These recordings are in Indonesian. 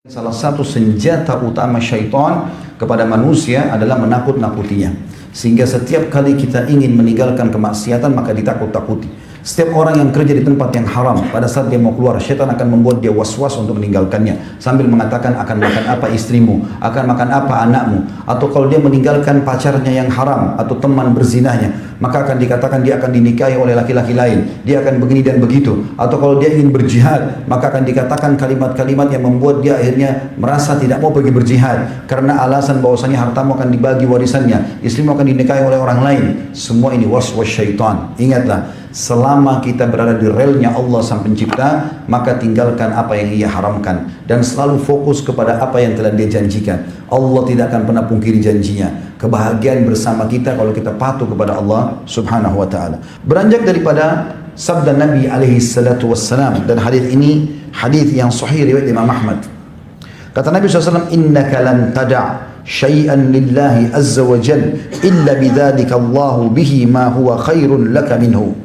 Salah satu senjata utama syaitan kepada manusia adalah menakut-nakutinya. Sehingga setiap kali kita ingin meninggalkan kemaksiatan maka ditakut-takuti. Setiap orang yang kerja di tempat yang haram, pada saat dia mau keluar, syaitan akan membuat dia was-was untuk meninggalkannya. Sambil mengatakan akan makan apa istrimu, akan makan apa anakmu. Atau kalau dia meninggalkan pacarnya yang haram atau teman berzinahnya, maka akan dikatakan dia akan dinikahi oleh laki-laki lain. Dia akan begini dan begitu. Atau kalau dia ingin berjihad, maka akan dikatakan kalimat-kalimat yang membuat dia akhirnya merasa tidak mau pergi berjihad. Karena alasan bahwasanya hartamu akan dibagi warisannya, istrimu akan dinikahi oleh orang lain. Semua ini was-was syaitan. Ingatlah, selama kita berada di relnya Allah Sang Pencipta, maka tinggalkan apa yang Ia haramkan dan selalu fokus kepada apa yang telah Dia janjikan. Allah tidak akan pernah pungkiri janjinya. Kebahagiaan bersama kita kalau kita patuh kepada Allah Subhanahu wa taala. Beranjak daripada sabda Nabi alaihi salatu wassalam, dan hadis ini hadis yang sahih riwayat Imam Ahmad. Kata Nabi SAW, innaka lan tada' syai'an lillahi azza wa jal illa bidzalika Allahu bihi ma huwa khairun laka minhu.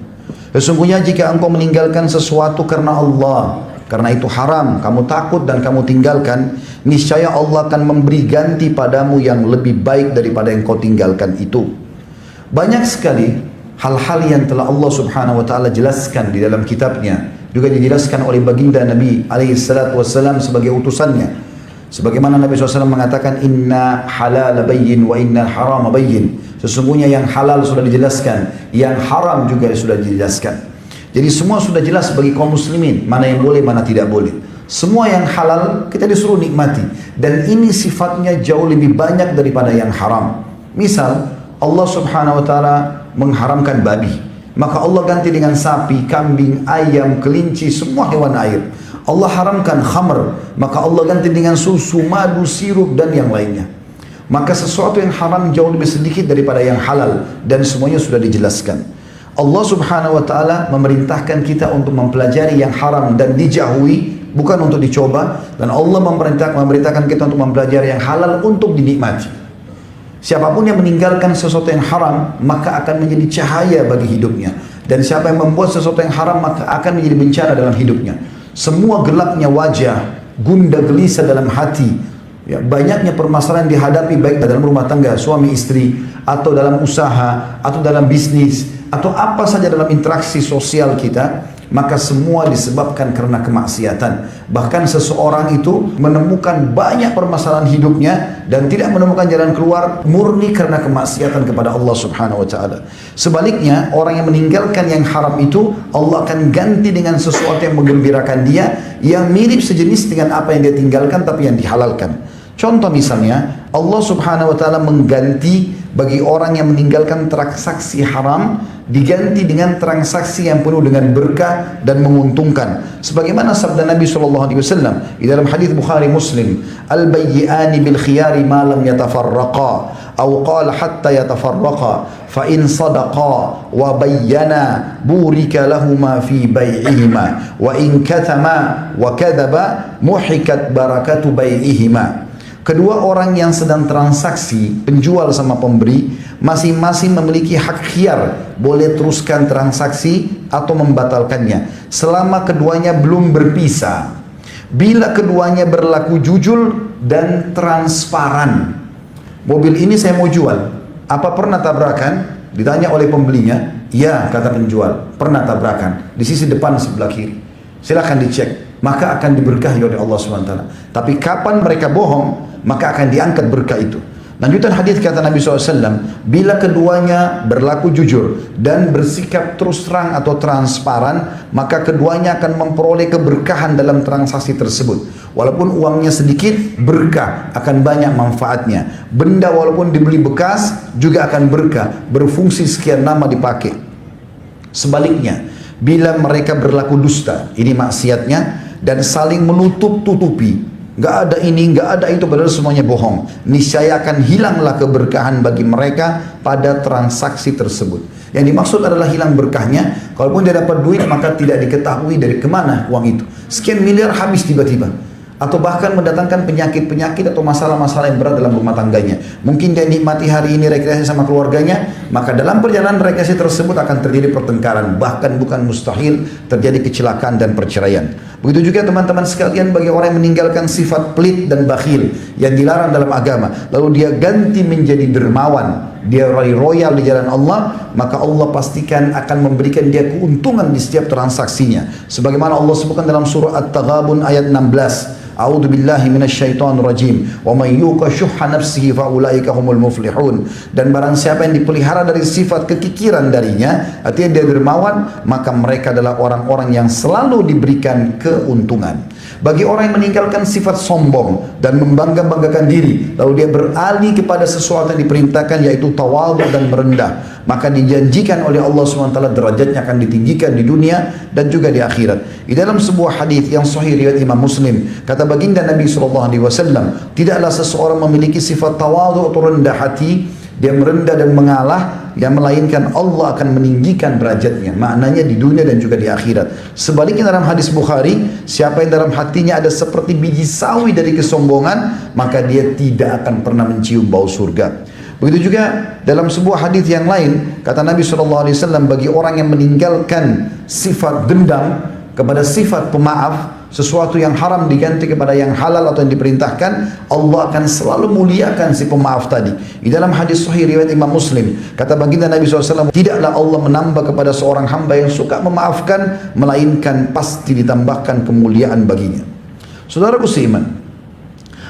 Sesungguhnya jika engkau meninggalkan sesuatu karena Allah, karena itu haram, kamu takut dan kamu tinggalkan, niscaya Allah akan memberi ganti padamu yang lebih baik daripada yang kau tinggalkan itu. Banyak sekali hal-hal yang telah Allah Subhanahu wa taala jelaskan di dalam kitabnya, juga dijelaskan oleh baginda Nabi alaihi salatu wassalam sebagai utusannya. Sebagaimana Nabi SAW mengatakan, inna halal bayyin wa inna haram bayyin. Sesungguhnya yang halal sudah dijelaskan, yang haram juga sudah dijelaskan. Jadi semua sudah jelas bagi kaum muslimin, mana yang boleh, mana tidak boleh. Semua yang halal kita disuruh nikmati, dan ini sifatnya jauh lebih banyak daripada yang haram. Misal Allah Subhanahu wa taala mengharamkan babi, maka Allah ganti dengan sapi, kambing, ayam, kelinci, semua hewan air. Allah haramkan khamr, maka Allah ganti dengan susu, madu, sirup dan yang lainnya. Maka sesuatu yang haram jauh lebih sedikit daripada yang halal, dan semuanya sudah dijelaskan. Allah Subhanahu wa taala memerintahkan kita untuk mempelajari yang haram dan dijauhi, bukan untuk dicoba, dan Allah memerintahkan kita untuk mempelajari yang halal untuk dinikmati. Siapapun yang meninggalkan sesuatu yang haram, maka akan menjadi cahaya bagi hidupnya. Dan siapa yang membuat sesuatu yang haram, maka akan menjadi bencana dalam hidupnya. Semua gelapnya wajah, gundah gelisah dalam hati, ya, banyaknya permasalahan dihadapi baik dalam rumah tangga, suami istri, atau dalam usaha, atau dalam bisnis, atau apa saja dalam interaksi sosial kita, maka semua disebabkan karena kemaksiatan. Bahkan seseorang itu menemukan banyak permasalahan hidupnya dan tidak menemukan jalan keluar murni karena kemaksiatan kepada Allah Subhanahu wa taala. Sebaliknya, orang yang meninggalkan yang haram itu, Allah akan ganti dengan sesuatu yang menggembirakan dia, yang mirip sejenis dengan apa yang dia tinggalkan tapi yang dihalalkan. Contoh misalnya, Allah Subhanahu wa taala mengganti bagi orang yang meninggalkan transaksi haram, diganti dengan transaksi yang penuh dengan berkah dan menguntungkan. Sebagaimana sabda Nabi SAW di dalam hadis Bukhari Muslim, al-bayyi'ani bil khiyari ma lam yatafarraqa, atau qala hatta yatafarraqa, fa in sadaqa wa bayyana burika lahuma fi bai'ihima, wa in katama wa kadaba muhikat barakatu bai'ihima. Kedua orang yang sedang transaksi, penjual sama pemberi, masing-masing memiliki hak khiyar, boleh teruskan transaksi atau membatalkannya selama keduanya belum berpisah. Bila keduanya berlaku jujur dan transparan. Mobil ini saya mau jual, apa pernah tabrakan? Ditanya oleh pembelinya, ya, kata penjual, pernah tabrakan di sisi depan sebelah kiri. Silakan dicek, maka akan diberkahi oleh Allah SWT. Tapi kapan mereka bohong, maka akan diangkat berkah itu. Lanjutan hadis kata Nabi SAW, bila keduanya berlaku jujur dan bersikap terus terang atau transparan, maka keduanya akan memperoleh keberkahan dalam transaksi tersebut. Walaupun uangnya sedikit, berkah, akan banyak manfaatnya. Benda walaupun dibeli bekas juga akan berkah, berfungsi sekian lama dipakai. Sebaliknya, bila mereka berlaku dusta, ini maksiatnya, dan saling menutup-tutupi, nggak ada ini, nggak ada itu, padahal semuanya bohong, niscaya akan hilanglah keberkahan bagi mereka pada transaksi tersebut. Yang dimaksud adalah hilang berkahnya, kalaupun dia dapat duit maka tidak diketahui dari kemana uang itu. Sekian miliar habis tiba-tiba. atau bahkan mendatangkan penyakit-penyakit atau masalah-masalah yang berat dalam rumah tangganya. Mungkin dia nikmati hari ini rekreasi sama keluarganya, maka dalam perjalanan rekreasi tersebut akan terjadi pertengkaran, bahkan bukan mustahil terjadi kecelakaan dan perceraian. Begitu juga teman-teman sekalian bagi orang yang meninggalkan sifat pelit dan bakhil yang dilarang dalam agama, lalu dia ganti menjadi dermawan, dia royal di jalan Allah, maka Allah pastikan akan memberikan dia keuntungan di setiap transaksinya. Sebagaimana Allah sebutkan dalam surah At-Taghabun ayat 16. A'udzu billahi minasyaitonir rajim. Wa may yuqa syuhha nafsihi fa ulaika humul muflihun. Dan barang siapa yang dipelihara dari sifat kekikiran darinya, artinya dia dermawan, maka mereka adalah orang-orang yang selalu diberikan keuntungan. Bagi orang yang meninggalkan sifat sombong dan membangga-banggakan diri, lalu dia beralih kepada sesuatu yang diperintahkan, yaitu tawadhu dan merendah, maka dijanjikan oleh Allah SWT derajatnya akan ditinggikan di dunia dan juga di akhirat. Di dalam sebuah hadis yang sahih riwayat Imam Muslim, kata baginda Nabi SAW, tidaklah seseorang memiliki sifat tawadhu atau rendah hati, dia merendah dan mengalah, yang melainkan Allah akan meninggikan derajatnya, maknanya di dunia dan juga di akhirat. Sebaliknya dalam hadis Bukhari, siapa yang dalam hatinya ada seperti biji sawi dari kesombongan, maka dia tidak akan pernah mencium bau surga. Begitu juga dalam sebuah hadis yang lain, kata Nabi SAW, bagi orang yang meninggalkan sifat dendam kepada sifat pemaaf, sesuatu yang haram diganti kepada yang halal atau yang diperintahkan, Allah akan selalu muliakan si pemaaf tadi. Di dalam hadis sahih riwayat Imam Muslim, kata baginda Nabi SAW, tidaklah Allah menambah kepada seorang hamba yang suka memaafkan, melainkan pasti ditambahkan kemuliaan baginya. Saudaraku seiman,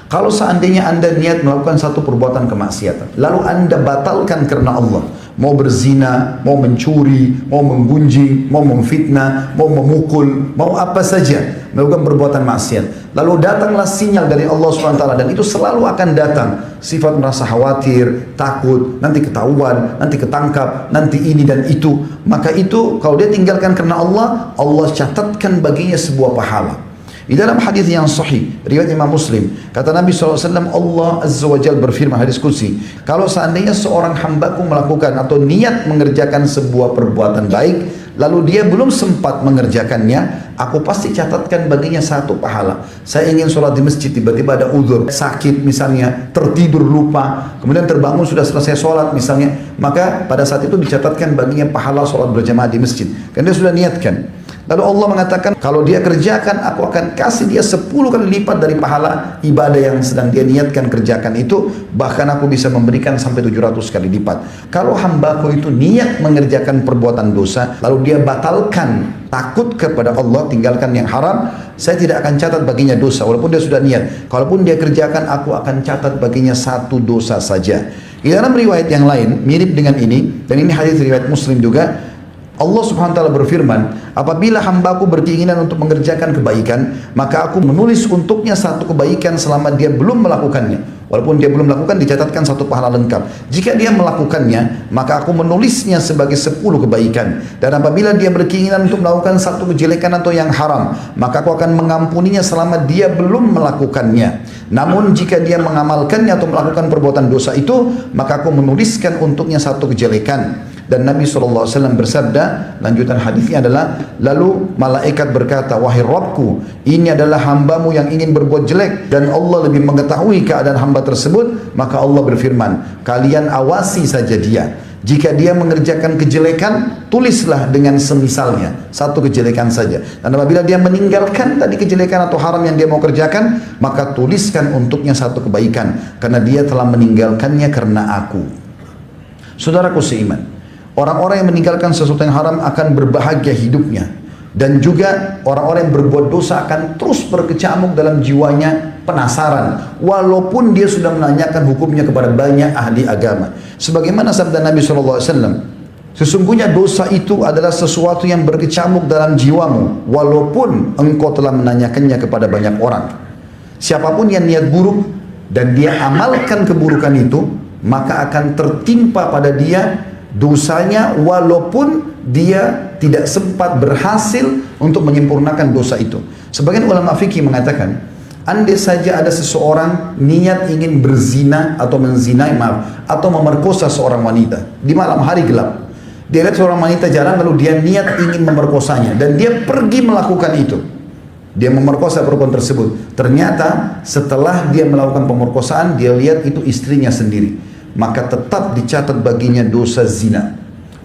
kalau seandainya anda niat melakukan satu perbuatan kemaksiatan, lalu anda batalkan karena Allah, mau berzina, mau mencuri, mau menggunjing, mau memfitnah, mau memukul, mau apa saja, melakukan perbuatan maksiat, lalu datanglah sinyal dari Allah SWT, dan itu selalu akan datang, sifat merasa khawatir, takut, nanti ketahuan, nanti ketangkap, nanti ini dan itu, maka itu kalau dia tinggalkan karena Allah, Allah catatkan baginya sebuah pahala. Di dalam hadis yang sahih riwayat Imam Muslim, kata Nabi SAW, Allah Azza wa Jalla berfirman, hadis qudsi, kalau seandainya seorang hambaku melakukan atau niat mengerjakan sebuah perbuatan baik, lalu dia belum sempat mengerjakannya, aku pasti catatkan baginya satu pahala. Saya ingin sholat di masjid, tiba-tiba ada uzur, sakit misalnya, tertidur lupa, kemudian terbangun sudah selesai sholat misalnya, maka pada saat itu dicatatkan baginya pahala sholat berjamaah di masjid, karena dia sudah niatkan. Lalu Allah mengatakan, kalau dia kerjakan, aku akan kasih dia 10 kali lipat dari pahala ibadah yang sedang dia niatkan kerjakan itu, bahkan aku bisa memberikan sampai 700 kali lipat. Kalau hambaku itu niat mengerjakan perbuatan dosa, lalu dia batalkan, takut kepada Allah, tinggalkan yang haram, saya tidak akan catat baginya dosa, walaupun dia sudah niat. Kalaupun dia kerjakan, aku akan catat baginya satu dosa saja. Di dalam riwayat yang lain, mirip dengan ini, dan ini hadis riwayat Muslim juga, Allah Subhanahu wa taala berfirman, apabila hambaku berkeinginan untuk mengerjakan kebaikan, maka aku menulis untuknya satu kebaikan selama dia belum melakukannya. Walaupun dia belum melakukan, dicatatkan satu pahala lengkap. Jika dia melakukannya, maka aku menulisnya sebagai 10 kebaikan. Dan apabila dia berkeinginan untuk melakukan satu kejelekan atau yang haram, maka aku akan mengampuninya selama dia belum melakukannya. Namun jika dia mengamalkannya atau melakukan perbuatan dosa itu, maka aku menuliskan untuknya satu kejelekan. Dan Nabi SAW bersabda, lanjutan hadisnya adalah, lalu malaikat berkata, wahai Rabbku, ini adalah hambamu yang ingin berbuat jelek, dan Allah lebih mengetahui keadaan hamba tersebut, maka Allah berfirman, kalian awasi saja dia. Jika dia mengerjakan kejelekan, tulislah dengan semisalnya, satu kejelekan saja. Dan apabila dia meninggalkan tadi kejelekan atau haram yang dia mau kerjakan, maka tuliskan untuknya satu kebaikan, karena dia telah meninggalkannya karena aku. Saudaraku seiman, orang-orang yang meninggalkan sesuatu yang haram akan berbahagia hidupnya, dan juga orang-orang yang berbuat dosa akan terus berkecamuk dalam jiwanya, penasaran, walaupun dia sudah menanyakan hukumnya kepada banyak ahli agama. Sebagaimana sabda Nabi SAW, sesungguhnya dosa itu adalah sesuatu yang berkecamuk dalam jiwamu, walaupun engkau telah menanyakannya kepada banyak orang. Siapapun yang niat buruk dan dia amalkan keburukan itu, maka akan tertimpa pada dia dosanya, walaupun dia tidak sempat berhasil untuk menyempurnakan dosa itu. Sebagian ulama fikih mengatakan, andai saja ada seseorang niat ingin berzina atau menzinai, atau memerkosa seorang wanita di malam hari gelap, dia lihat seorang wanita jalan, lalu dia niat ingin memerkosanya, dan dia pergi melakukan itu, Dia memerkosa perempuan tersebut. Ternyata setelah dia melakukan pemerkosaan, dia lihat itu istrinya sendiri. Maka tetap dicatat baginya dosa zina.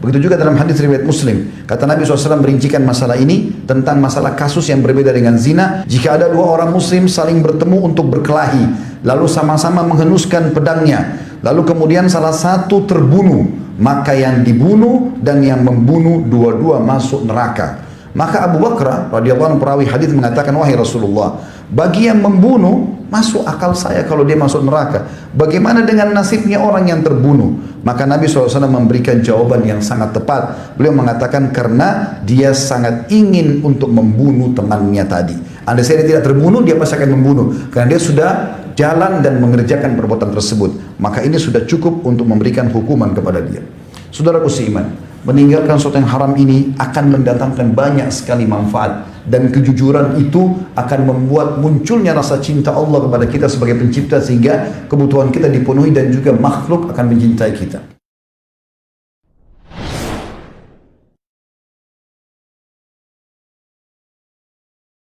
Begitu juga dalam hadis riwayat Muslim. Kata Nabi SAW merincikan masalah ini tentang masalah kasus yang berbeda dengan zina. Jika ada dua orang muslim saling bertemu untuk berkelahi, lalu sama-sama menghenuskan pedangnya, lalu kemudian salah satu terbunuh, maka yang dibunuh dan yang membunuh dua-dua masuk neraka. Maka Abu Bakar radhiyallahu anhu perawi hadis mengatakan, wahai Rasulullah, bagi yang membunuh masuk akal saya kalau dia masuk neraka. Bagaimana dengan nasibnya orang yang terbunuh? Maka Nabi SAW memberikan jawaban yang sangat tepat. Beliau mengatakan karena dia sangat ingin untuk membunuh temannya tadi. Andai saya tidak terbunuh, dia pasti akan membunuh. Karena dia sudah jalan dan mengerjakan perbuatan tersebut. Maka ini sudah cukup untuk memberikan hukuman kepada dia. Saudaraku seiman, meninggalkan sesuatu yang haram ini akan mendatangkan banyak sekali manfaat, dan kejujuran itu akan membuat munculnya rasa cinta Allah kepada kita sebagai pencipta, sehingga kebutuhan kita dipenuhi dan juga makhluk akan mencintai kita.